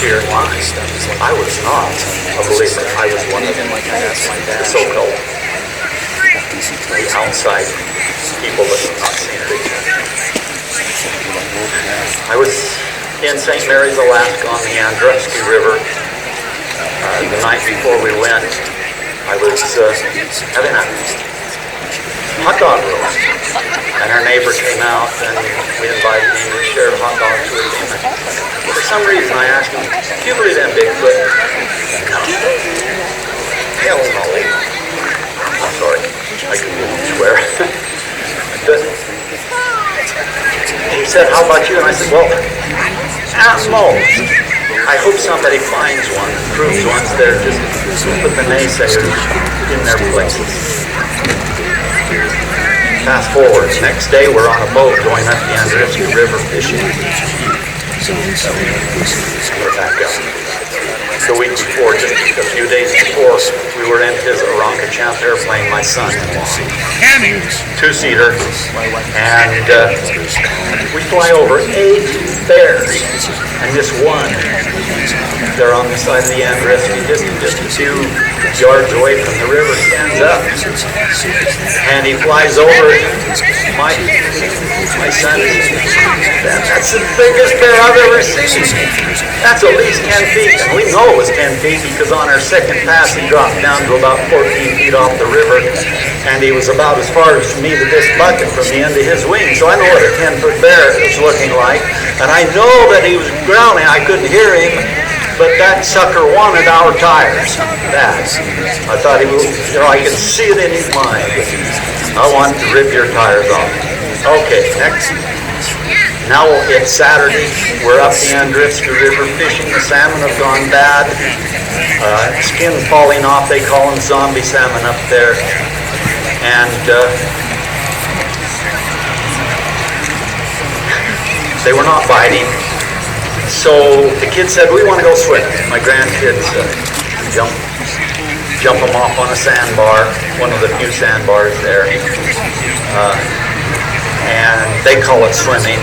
here in line. I was not a believer. I was one of the so-called the outside people that have not seen Bigfoot. I was in St. Mary's, Alaska on the Andrusky River. The night before we went, I was having a hot dog roast, and our neighbor came out and we invited him to share hot dogs with him. For some reason I asked him, do you believe in Bigfoot? No. Hell no. I'm sorry, I couldn't swear. But he said, how about you? And I said, well, at most, I hope somebody finds one, proves one's there, just put the naysayers in their places. Fast forward, next day we're on a boat going up the Andrusky River fishing. We're back up. The week before, just a few days before, we were in his Aronka Champ airplane, my son-in-law. Two-seater, and we fly over 8 bears, and this one, they're on the side of the Andrusky, just a few yards away from the river, stands up, and he flies over. My son says, that's the biggest bear I've ever seen. That's at least 10 feet, and we know it was 10 feet because on our second pass he dropped down to about 14 feet off the river, and he was about as far as me to this bucket from the end of his wing. So I know what a 10-foot bear is looking like, and I know that he was growling. I couldn't hear him, but that sucker wanted our tires. I thought he was, I could see it in his mind. I want to rip your tires off. Okay, next. Now it's Saturday. We're up the Andrusky River fishing. The salmon have gone bad. Skin falling off. They call them zombie salmon up there. And they were not biting. So the kids said, we want to go swimming. My grandkids jump them off on a sandbar, one of the few sandbars there. And they call it swimming.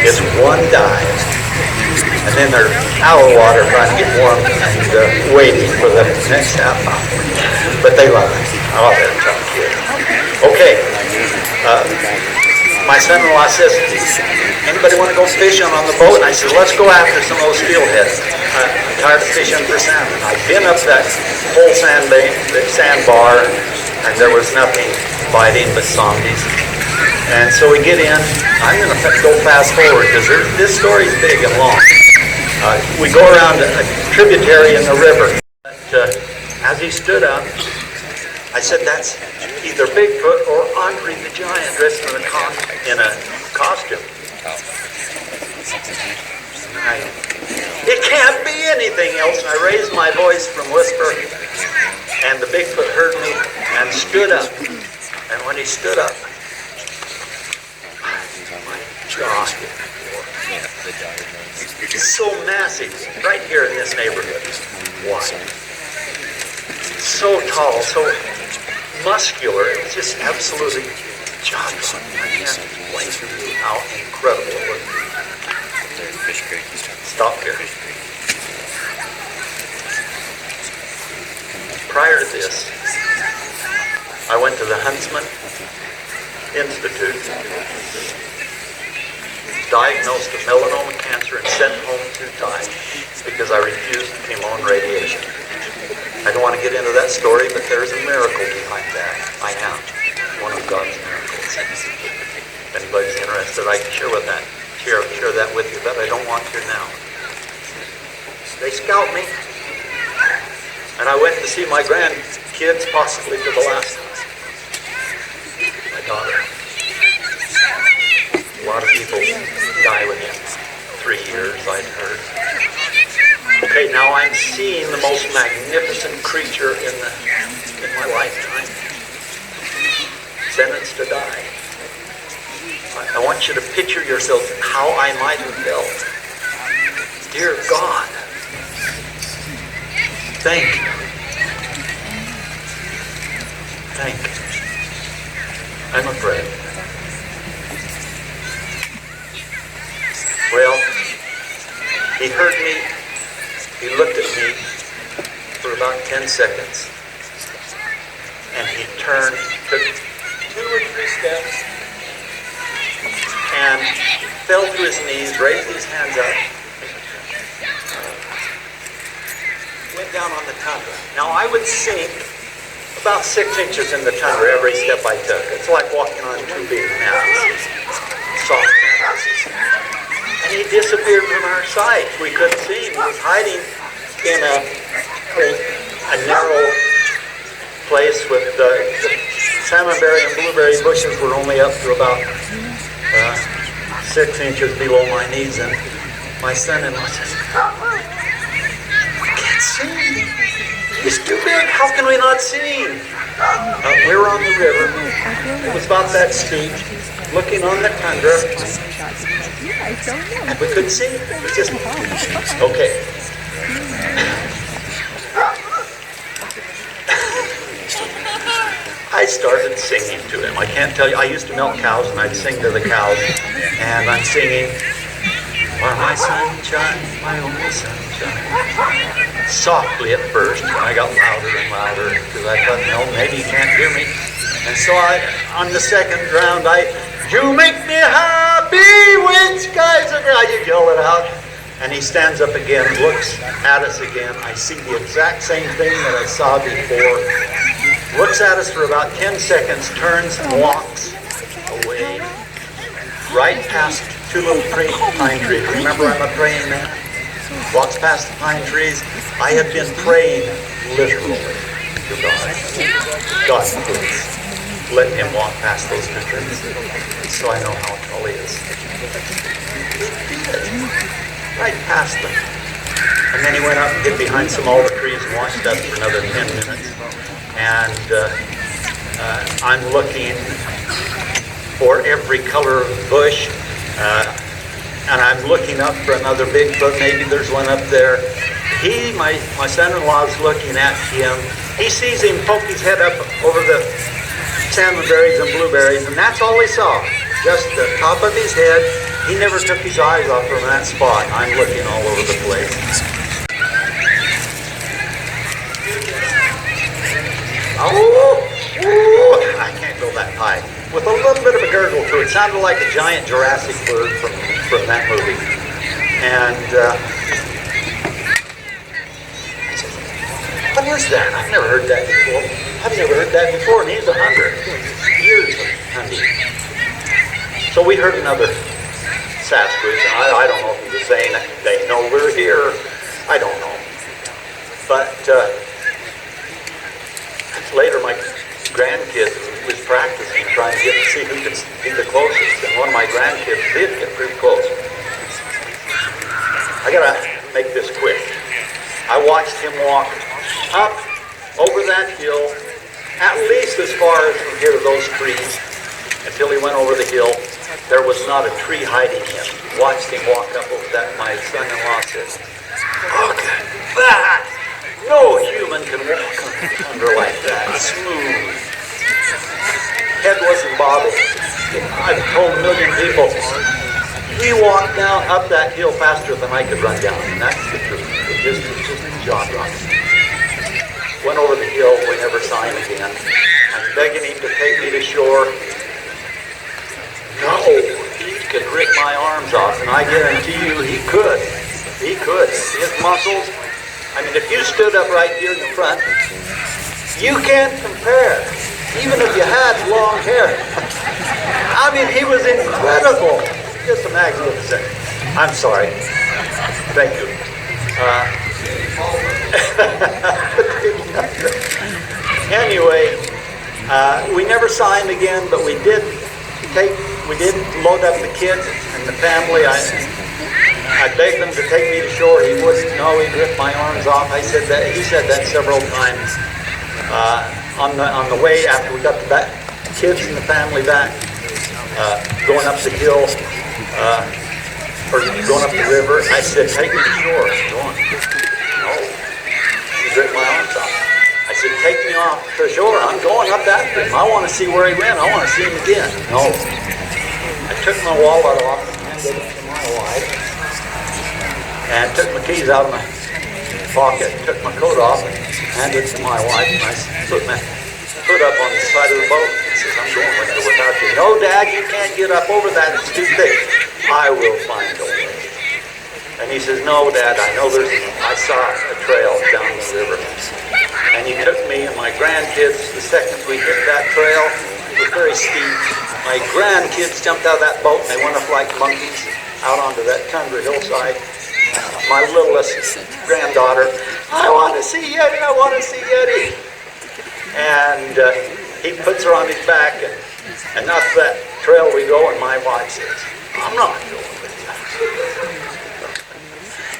It's one dive, and then they're out of the water trying to get warm and waiting for the next half hour. But they love it. Oh, they're tough kids. Okay. My son-in-law says, anybody want to go fishing on the boat? And I said, let's go after some of those steelheads. I'm tired of fishing for salmon. I've been up that whole sandbar, and there was nothing biting but zombies. And so we get in. I'm going to go fast forward because this story is big and long. We go around a tributary in the river. But, as he stood up, I said, that's either Bigfoot or Andre the Giant dressed in a costume. It can't be anything else. And I raised my voice from whisper, and the Bigfoot heard me and stood up. And when he stood up, God, it's so massive, right here in this neighborhood. Wide. So tall, so muscular. It was just absolutely jaw-dropping. I can't explain to you how incredible it was. Stop here. Prior to this, I went to the Huntsman Institute, diagnosed with melanoma cancer, and sent home to die because I refused chemo and radiation. I don't want to get into that story, but there's a miracle behind that. I am one of God's miracles. If anybody's interested, I can share that with you, but I don't want to now. They scout me, and I went to see my grandkids possibly for the last time. My daughter. A lot of people die within 3 years, I've heard. Okay, now I'm seeing the most magnificent creature in my lifetime. Sentenced to die. I want you to picture yourself how I might have felt. Dear God, thank you. Thank you. I'm afraid. Well, he heard me He looked at me for about 10 seconds. And he turned, took 2 or 3 steps, and fell to his knees, raised his hands up, went down on the tundra. Now I would sink about 6 inches in the tundra every step I took. It's like walking on 2 big mountains, soft mountains. And he disappeared from our sight. We couldn't see him. He was hiding in a narrow place with the salmonberry and blueberry bushes were only up to about 6 inches below my knees. And my son-in-law says, "I can't see him. He's too big. How can we not see him?" We were on the river. It was about that steep, looking on the tundra. And we couldn't see him. It was just, okay. I started singing to him. I can't tell you, I used to milk cows and I'd sing to the cows. And I'm singing, "For my sunshine, my only sunshine." Softly at first, and I got louder and louder because I thought, no, maybe he can't hear me. And so on the second round, "You make me happy when skies are gray." I yell it out. And he stands up again, looks at us again. I see the exact same thing that I saw before. Looks at us for about 10 seconds, turns and walks away, right past 2 little pine trees. Remember, I'm a praying man. Walks past the pine trees. I have been praying literally to God. God, please, let him walk past those 2 trees so I know how tall he is. He did. Right past them. And then he went up and hid behind some alder trees and watched us for another 10 minutes. And I'm looking for every color of the bush. And I'm looking up for another Bigfoot. Maybe there's one up there. My son-in-law is looking at him. He sees him poke his head up over the salmonberries and blueberries, and that's all he saw. Just the top of his head. He never took his eyes off from that spot. I'm looking all over the place. Oh, I can't go that high. With a little bit of a gurgle to it. Sounded like a giant Jurassic bird from that movie. And I said, "What is that? I've never heard that before. I've never heard that before." And he's 100 years of hunting. So we heard another Sasquatch. I don't know if he was saying they know we're here. I don't know. But later my grandkid was practicing, trying to see who could be the closest. And one of my grandkids did get pretty close. I gotta make this quick. I watched him walk up over that hill, at least as far as from here to those trees, until he went over the hill. There was not a tree hiding him. Watched him walk up over that. My son-in-law says, "Look at that! No human can walk on the tundra like that. Smooth. Head wasn't bobbing." I've told a million people, he walked down up that hill faster than I could run down. And that's the truth. It's just jaw-dropping. Went over the hill. We never saw him again. I'm begging him to take me to shore. No, he could rip my arms off, and I guarantee you he could. He could. His muscles, I mean, if you stood up right here in the front, you can't compare, even if you had long hair. I mean, he was incredible. Just magnificent. I'm sorry. Thank you. Anyway, we never saw him again, but we did load up the kids and the family. I begged them to take me to shore. He wouldn't. No, he ripped my arms off. He said that several times. On the way after we got the kids and the family back, going up the hill, or going up the river, I said, "Take me to shore." Go on. No, he ripped my arms off. I said, "Take me off to shore. I'm going up after him. I want to see where he went. I want to see him again." No. I took my wallet off and handed it to my wife, and took my keys out of my pocket, took my coat off, and handed it to my wife, and I put my foot up on the side of the boat. He says, I'm going with you without you. No, Dad, you can't get up over that. It's too thick. I will find a way. And he says, no, Dad, I know I saw a trail down the river. And he took me and my grandkids, the second we hit that trail, it was very steep. My grandkids jumped out of that boat and they went up like monkeys out onto that tundra hillside. My littlest granddaughter, I want to see Yeti, I want to see Yeti. And he puts her on his back and up that trail we go, and my wife says, I'm not going with you.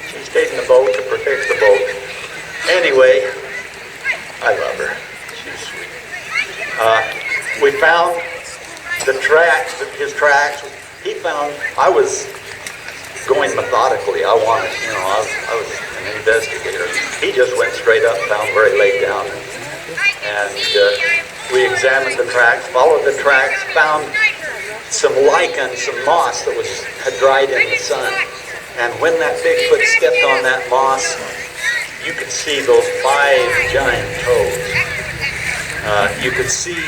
She stayed in the boat to protect the boat. Anyway, I love her. She's sweet. We found the tracks, his tracks. He found, I was going methodically. I wanted, I was an investigator. He just went straight up, found where he laid down. And we examined the tracks, followed the tracks, found some lichen, some moss that had dried in the sun. And when that Bigfoot stepped on that moss, you could see those 5 giant toes. You could see,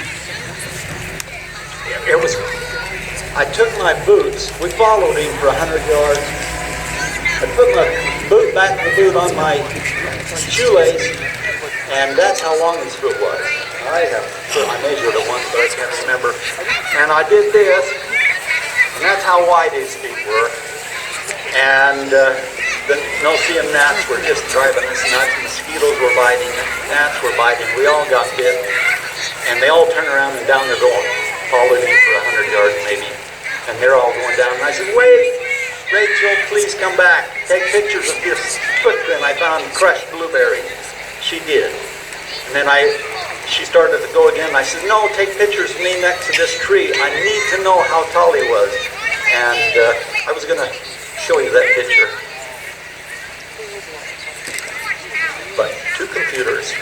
I took my boots, we followed him for 100 yards. I put my back of the boot on my shoelace, and that's how long his foot was. I measured it once, but I can't remember. And I did this, and that's how wide his feet were. And the no-see-em gnats were just driving us nuts. Mosquitoes were biting, gnats were biting. We all got bit, and they all turned around and down they're going. Followed him for 100 yards maybe, and they're all going down. And I said, wait, Rachel, please come back. Take pictures of this footprint. I found crushed blueberry. She did. And then she started to go again. I said, no, take pictures of me next to this tree. I need to know how tall he was. And I was going to show you that picture. But 2 computers.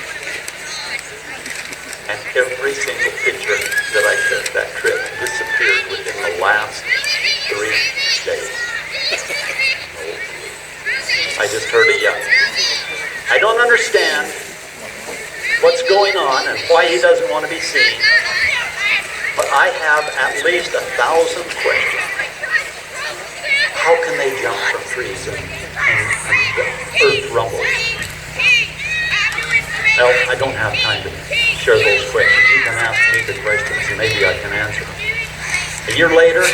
And every single picture that I took that trip disappeared within the last 3 days. I just heard a yell. I don't understand what's going on and why he doesn't want to be seen, but I have at least 1,000 questions. How can they jump from trees and the earth rumbles? Well, I don't have time to share those questions. You can ask me the questions and maybe I can answer them. A year later,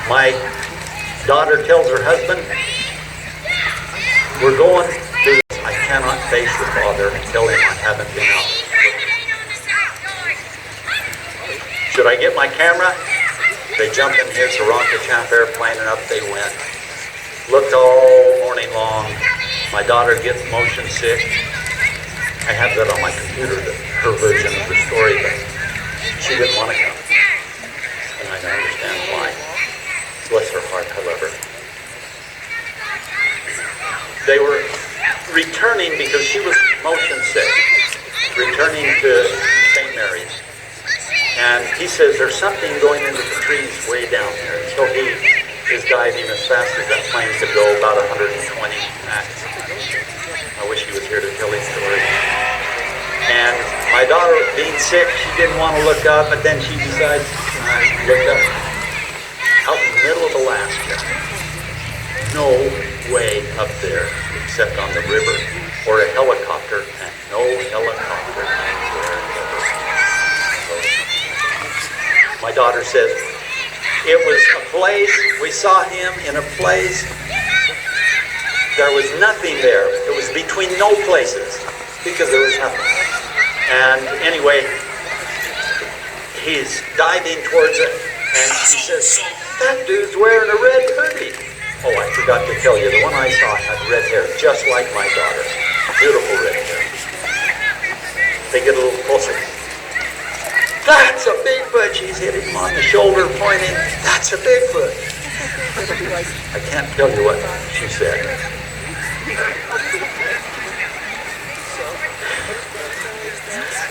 my daughter tells her husband, we're going to this. I cannot face your father and tell him I haven't been out. Should I get my camera? They jumped in his Toronto Champ airplane and up they went. Looked all morning long. My daughter gets motion sick. I have that on my computer, her version of the story, but she didn't want to come. And I understand why. Bless her heart, however. They were returning because she was motion sick, returning to St. Mary's. And he says there's something going into the trees way down there. So he is diving as fast as that plane could go, about 120 max. I wish he was here to tell his story. And my daughter, being sick, she didn't want to look up, but then she decides to look up. Out in the middle of Alaska. No way up there except on the river or a helicopter, and no helicopter anywhere ever. My daughter says, it was a place, we saw him in a place, there was nothing there. It was between no places because there was nothing. And anyway, he's diving towards it, and she says, that dude's wearing a red hoodie. Oh, I forgot to tell you, the one I saw had red hair, just like my daughter. Beautiful red hair. They get a little closer. That's a Bigfoot. She's hitting him on the shoulder, pointing. That's a Bigfoot. I can't tell you what she said.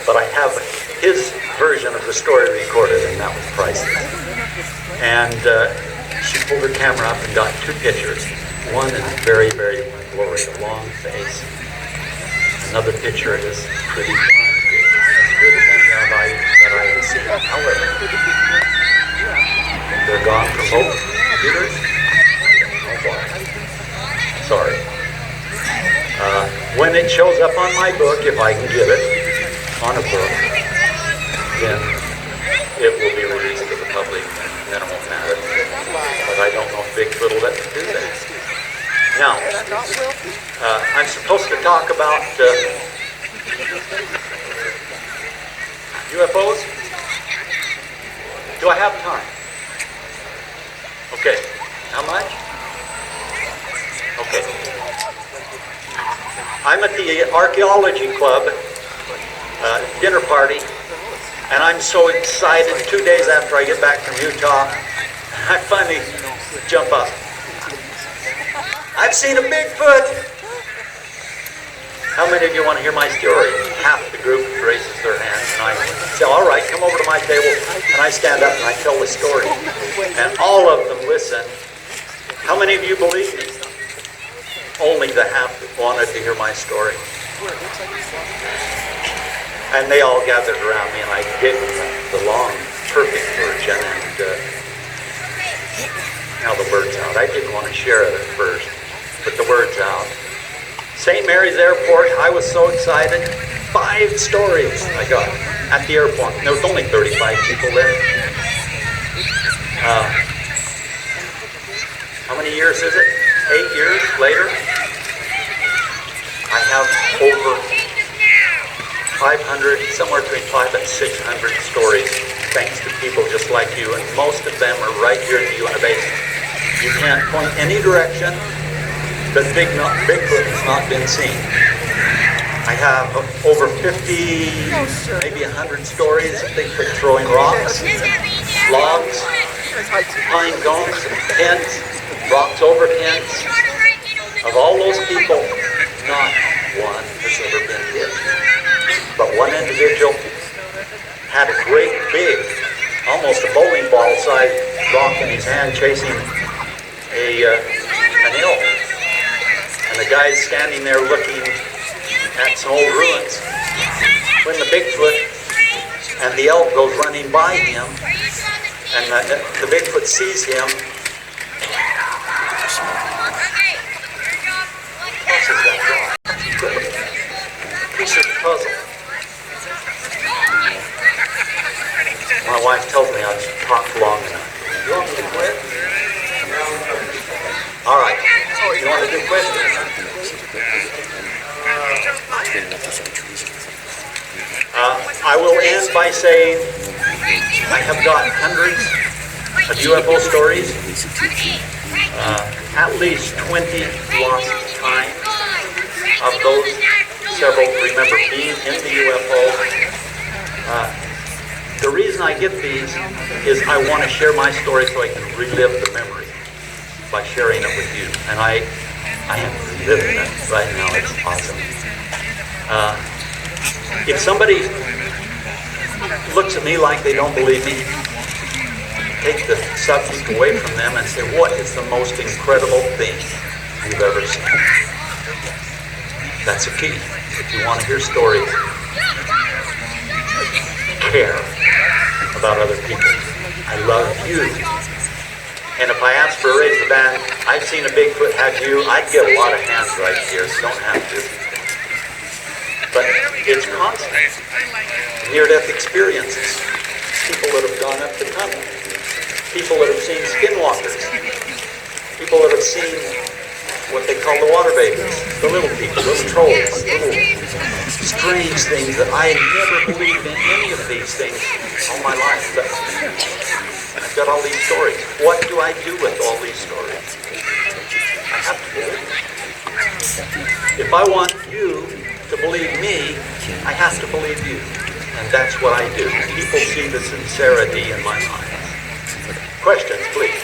But I have his version of the story recorded, and that was priceless. And she pulled her camera up and got 2 pictures. One is very, very glory, a long face. Another picture is pretty darn good. As good as any of that I have seen. However, they're gone from both computers. Oh boy. Sorry. When it shows up on my book, if I can get it on a book, then it will be released to the public, and then it won't matter. But I don't know if Bigfoot will let me do that. Now, I'm supposed to talk about UFOs. Do I have time? Okay. How much? Okay. I'm at the Archaeology Club dinner party, and I'm so excited. 2 days after I get back from Utah, I finally jump up. I've seen a Bigfoot! How many of you want to hear my story? Half the group raises their hands, and I say, all right, come over to my table. And I stand up and I tell the story. And all of them listen. How many of you believe me? Only the half that wanted to hear my story. And they all gathered around me, and I gave them the long, perfect version, and now the word's out. I didn't want to share it at first, but the word's out. St. Mary's Airport, I was so excited. 5 stories I got at the airport. There was only 35 people there. How many years is it? 8 years later? I have over 500, somewhere between 500 and 600 stories, thanks to people just like you, and most of them are right here in the Uinta Basin. You can't point any direction that Bigfoot has not been seen. I have over 50, maybe 100 stories of Bigfoot throwing rocks, logs, pine cones, tents, rocks over tents. Of all those people, not one has ever been hit. But one individual had a great big, almost a bowling ball sized rock in his hand chasing an elk. And the guy's standing there looking at some old ruins. When the Bigfoot and the elk goes running by him, and the Bigfoot sees him, piece of the puzzle. My wife tells me I've talked long enough. You want me to quit? All right. You want to do questions? I will end by saying I have got hundreds of UFO stories, at least 20 lost times. Of those, several remember being in the UFO. The reason I get these is I want to share my story so I can relive the memory by sharing it with you. And I am reliving it right now. It's awesome. If somebody looks at me like they don't believe me, take the subject away from them and say, what is the most incredible thing you've ever seen? That's a key. If you want to hear stories, care about other people. I love you. And if I ask for a raise the band, I've seen a Bigfoot, have you? I'd get a lot of hands right here, so don't have to. But it's constant. Near-death experiences. People that have gone up the tunnel. People that have seen skinwalkers. People that have seen what they call the water babies, the little people, little trolls, little strange things that I never believed in any of these things all my life. But I've got all these stories. What do I do with all these stories? I have to believe. If I want you to believe me, I have to believe you. And that's what I do. People see the sincerity in my mind. Questions, please.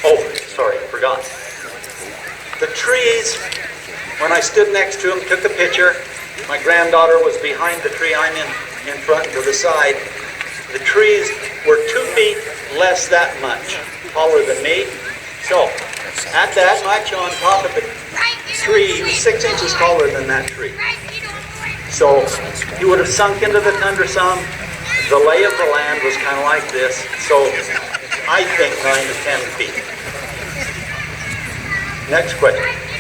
Oh, sorry, forgot. The trees, when I stood next to them, took a picture. My granddaughter was behind the tree. I'm in front to the side. The trees were 2 feet less that much, taller than me. So, at that much on top of the tree, he was 6 inches taller than that tree. So, he would have sunk into the tundra some. The lay of the land was kind of like this. So, I think 9 to 10 feet. Next question.